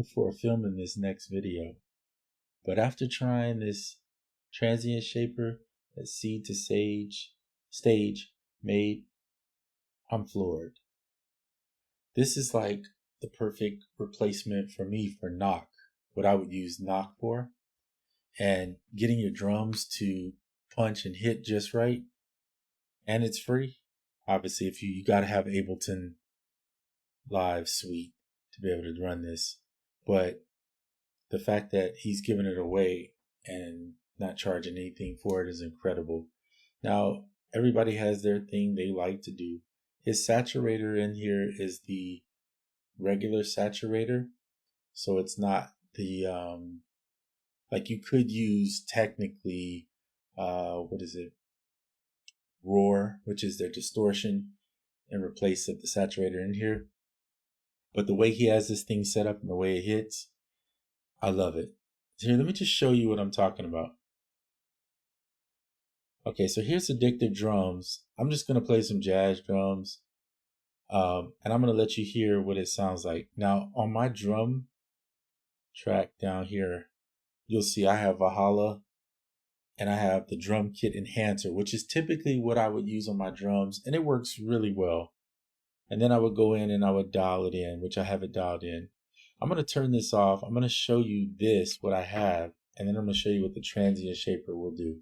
before filming this next video, but after trying this Transient Shaper that Seed to Stage made, I'm floored. This is like the perfect replacement for me for knock, what I would use knock for, and getting your drums to punch and hit just right. And it's free. Obviously, if you got to have Ableton Live Suite to be able to run this, but the fact that he's giving it away and not charging anything for it is incredible. Now, everybody has their thing they like to do. His saturator in here is the regular saturator, so it's not the like you could use technically Roar, which is their distortion, in replace of the saturator in here. But the way he has this thing set up and the way it hits, I love it. Here, let me just show you what I'm talking about. Okay, so here's Addictive Drums. I'm just going to play some jazz drums. And I'm going to let you hear what it sounds like. Now, on my drum track down here, you'll see I have Valhalla and I have the drum kit enhancer, which is typically what I would use on my drums, and it works really well. And then I would go in and I would dial it in, which I have it dialed in. I'm going to turn this off. I'm going to show you this, what I have, and then I'm going to show you what the Transient Shaper will do.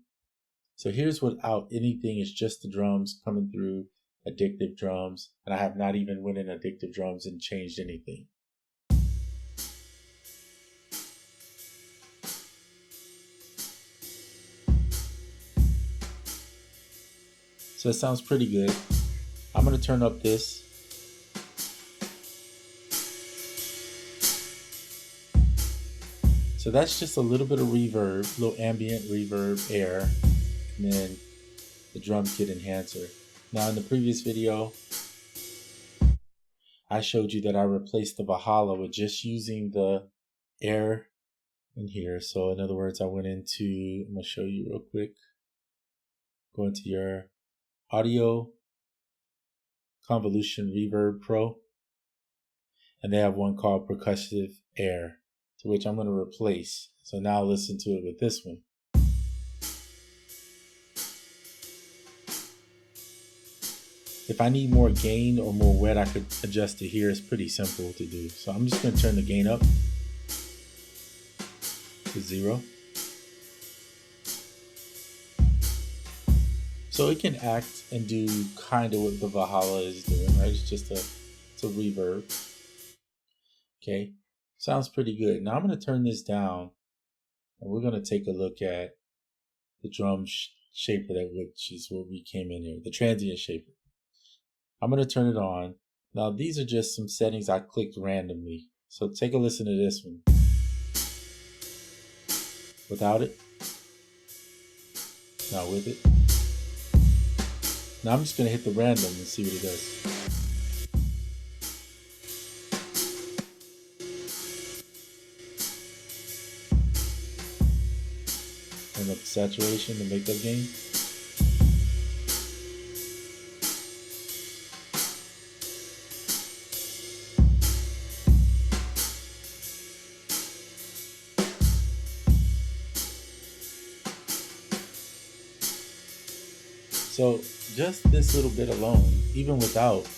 So here's without anything. It's just the drums coming through Addictive Drums, and I have not even went in Addictive Drums and changed anything. So it sounds pretty good. I'm going to turn up this. So that's just a little bit of reverb, a little ambient reverb, air, and then the drum kit enhancer. Now in the previous video, I showed you that I replaced the Valhalla with just using the air in here. So in other words, I went into, I'm going to show you real quick. Go into your Audio Convolution Reverb Pro, and they have one called Percussive Air, to which I'm going to replace. So now listen to it with this one. If I need more gain or more wet, I could adjust it here. It's pretty simple to do. So I'm just going to turn the gain up to 0. So it can act and do kind of what the Valhalla is doing, right? It's just it's a reverb. Okay, sounds pretty good. Now I'm going to turn this down, and we're going to take a look at the drum shaper, which is what we came in here, the Transient Shaper. I'm going to turn it on. Now these are just some settings I clicked randomly. So take a listen to this one. Without it. Now with it. Now I'm just going to hit the random and see what it does. Turn up the saturation, the makeup gain. So just this little bit alone, even without,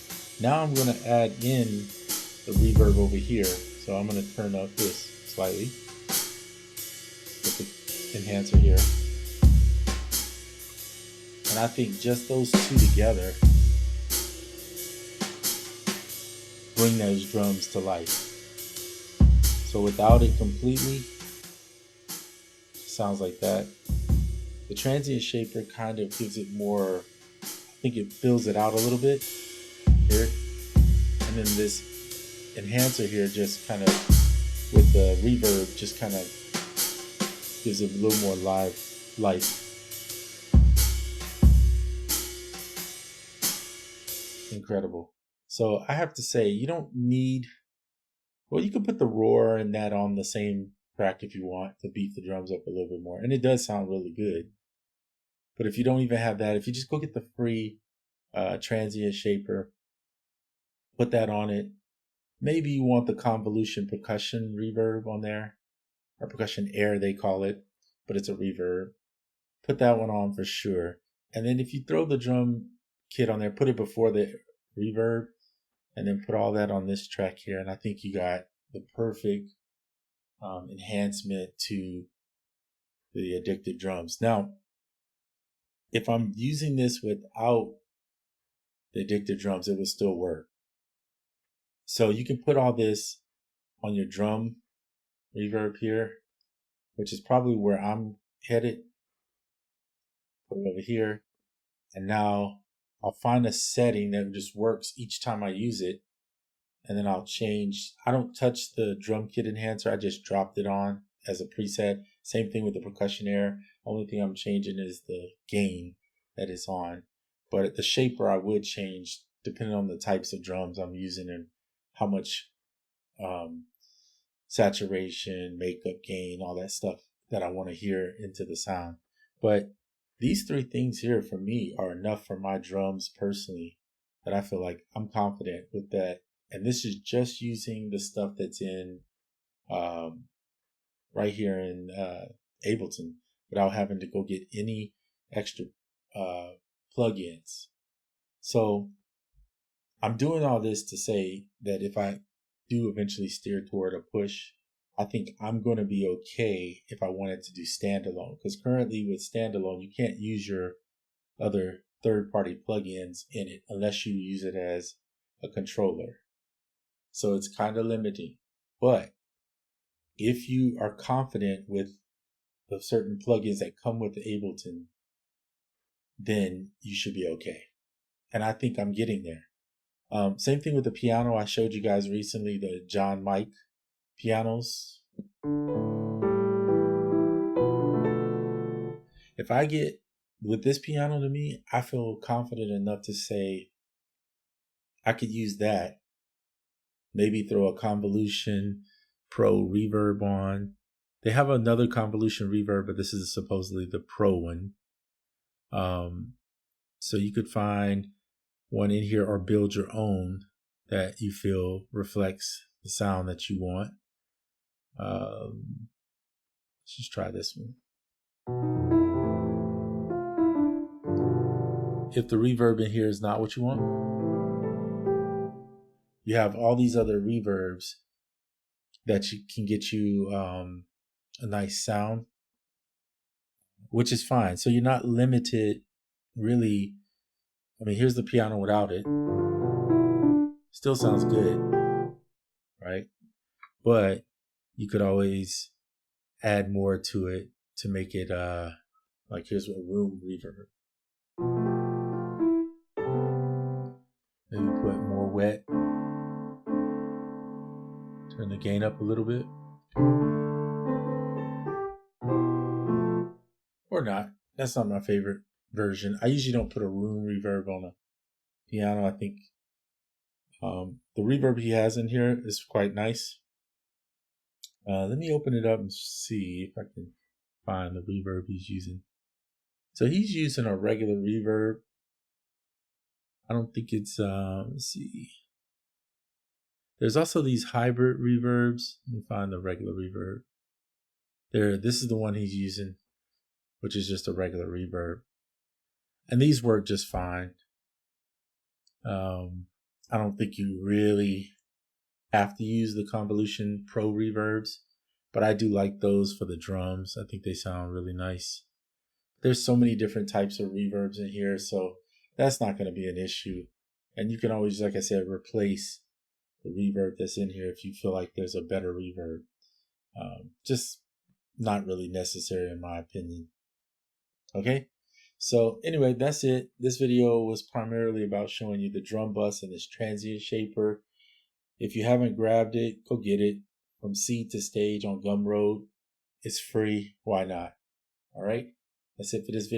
now I'm going to add in the reverb over here. So I'm going to turn up this slightly with the enhancer here. And I think just those two together bring those drums to life. So without it completely, it sounds like that. The Transient Shaper kind of gives it more, I think it fills it out a little bit here. And then this enhancer here just kind of, with the reverb, just kind of gives it a little more life. Incredible. So I have to say, you don't need, well, you can put the roar and that on the same track if you want to beat the drums up a little bit more. And it does sound really good. But if you don't even have that, if you just go get the free Transient Shaper, put that on it, Maybe you want the convolution percussion reverb on there, or percussion air they call it, but it's a reverb. Put that one on for sure. And then if you throw the drum kit on there, put it before the reverb, and then put all that on this track here, and I think you got the perfect enhancement to the addictive drums. Now, if I'm using this without the addictive drums, it will still work. So you can put all this on your drum reverb here, which is probably where I'm headed. Put it over here. And now I'll find a setting that just works each time I use it. And then I'll change. I don't touch the drum kit enhancer. I just dropped it on as a preset. Same thing with the percussion air. Only thing I'm changing is the gain that is on. But the shaper I would change depending on the types of drums I'm using and how much saturation, makeup gain, all that stuff that I want to hear into the sound. But these three things here for me are enough for my drums personally that I feel like I'm confident with that. And this is just using the stuff that's in right here in Ableton without having to go get any extra plugins. So I'm doing all this to say that if I do eventually steer toward a push, I think I'm going to be okay if I wanted to do standalone. Because currently with standalone, you can't use your other third-party plugins in it unless you use it as a controller. So it's kind of limiting. But if you are confident with the certain plugins that come with the Ableton, then you should be okay. And I think I'm getting there. Same thing with the piano. I showed you guys recently the John Mike pianos. If I get with this piano, to me, I feel confident enough to say I could use that. Maybe throw a Convolution Pro reverb on. They have another Convolution reverb, but this is supposedly the Pro one. So you could find one in here or build your own that you feel reflects the sound that you want. Let's just try this one. If the reverb in here is not what you want, you have all these other reverbs that you can get you a nice sound, which is fine. So you're not limited really. I mean, here's the piano without it. Still sounds good, right? But you could always add more to it to make it like here's a room reverb. Maybe put more wet. Turn the gain up a little bit. Or not. That's not my favorite version. I usually don't put a room reverb on a piano. I think the reverb he has in here is quite nice. Let me open it up and see if I can find the reverb he's using. So he's using a regular reverb. I don't think it's, let's see. There's also these hybrid reverbs. Let me find the regular reverb. There, this is the one he's using, which is just a regular reverb. And these work just fine. I don't think you really have to use the Convolution Pro reverbs, but I do like those for the drums. I think they sound really nice. There's so many different types of reverbs in here, so that's not going to be an issue. And you can always, like I said, replace the reverb that's in here if you feel like there's a better reverb. Just not really necessary in my opinion. Okay, so anyway, that's it. This video was primarily about showing you the drum bus and this transient shaper. If you haven't grabbed it, go get it. From seed to stage on GumRoad. It's free. Why not? All right, that's it for this video.